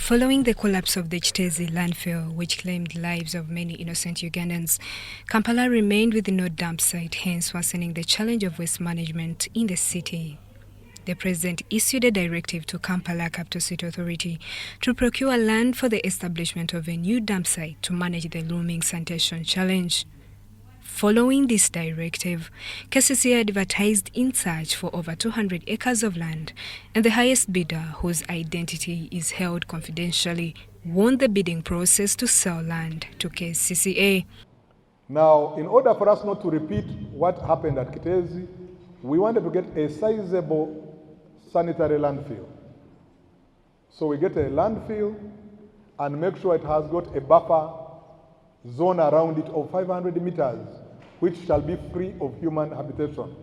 Following the collapse of the Kcca landfill, which claimed lives of many innocent Ugandans, Kampala remained with no dump site, hence worsening the challenge of waste management in the city. The President issued a directive to Kampala Capital City Authority to procure land for the establishment of a new dump site to manage the looming sanitation challenge. Following this directive, Kcca advertised in search for over 200 acres of land, and the highest bidder, whose identity is held confidentially, won the bidding process to sell land to Kcca. Now, in order for us not to repeat what happened at Kcca, we wanted to get a sizable sanitary landfill. So we get a landfill and make sure it has got a buffer zone around it of 500 meters, which shall be free of human habitation.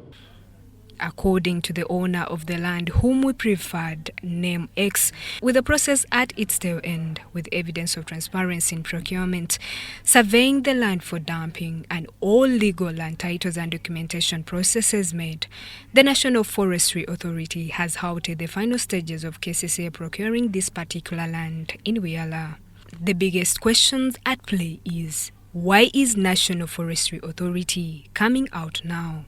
According to the owner of the land, whom we preferred name X, with the process at its tail end, with evidence of transparency in procurement, surveying the land for dumping, and all legal land titles and documentation processes made, the National Forestry Authority has halted the final stages of Kcca procuring this particular land in Whyalla. The biggest questions at play is, why is National Forestry Authority coming out now?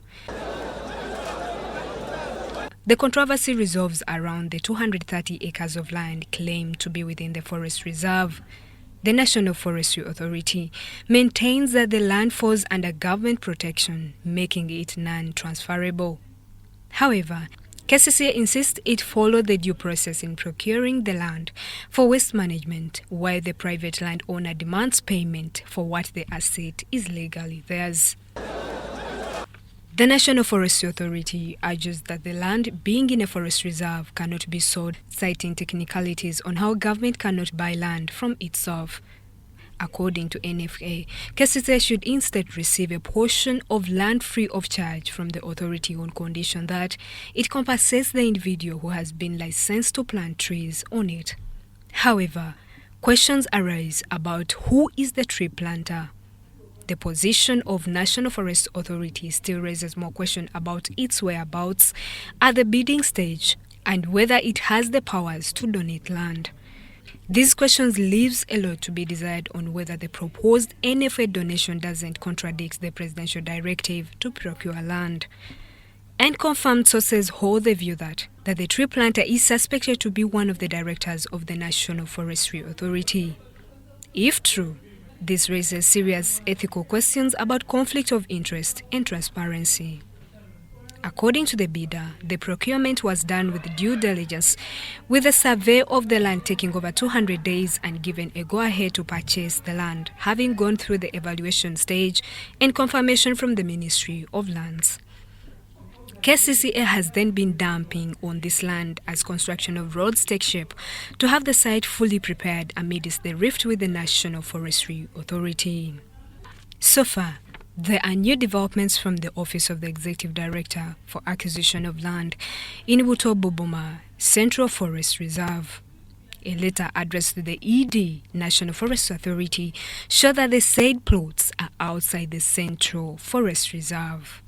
The controversy revolves around the 230 acres of land claimed to be within the forest reserve. The National Forestry Authority maintains that the land falls under government protection, making it non-transferable. However, Kcca insists it followed the due process in procuring the land for waste management, while the private landowner demands payment for what the asset is legally theirs. The National Forestry Authority argues that the land being in a forest reserve cannot be sold, citing technicalities on how government cannot buy land from itself. According to NFA, Kcca should instead receive a portion of land free of charge from the authority on condition that it compensates the individual who has been licensed to plant trees on it. However, questions arise about who is the tree planter. The position of National Forest Authority still raises more questions about its whereabouts at the bidding stage and whether it has the powers to donate land. These questions leaves a lot to be desired on whether the proposed NFA donation doesn't contradict the presidential directive to procure land. And confirmed sources hold the view that the tree planter is suspected to be one of the directors of the National Forestry Authority. If true, this raises serious ethical questions about conflict of interest and transparency. According to the bidder, the procurement was done with due diligence, with a survey of the land taking over 200 days and given a go-ahead to purchase the land, having gone through the evaluation stage and confirmation from the Ministry of Lands. Kcca has then been dumping on this land as construction of roads take shape to have the site fully prepared amidst the rift with the National Forestry Authority. So far, there are new developments from the Office of the Executive Director for Acquisition of Land in Butobubuma, Central Forest Reserve. A letter addressed to the ED, National Forest Authority, showed that the said plots are outside the Central Forest Reserve.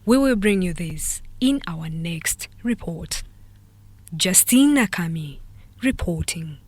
We will bring you this in our next report. Justine Nakami reporting.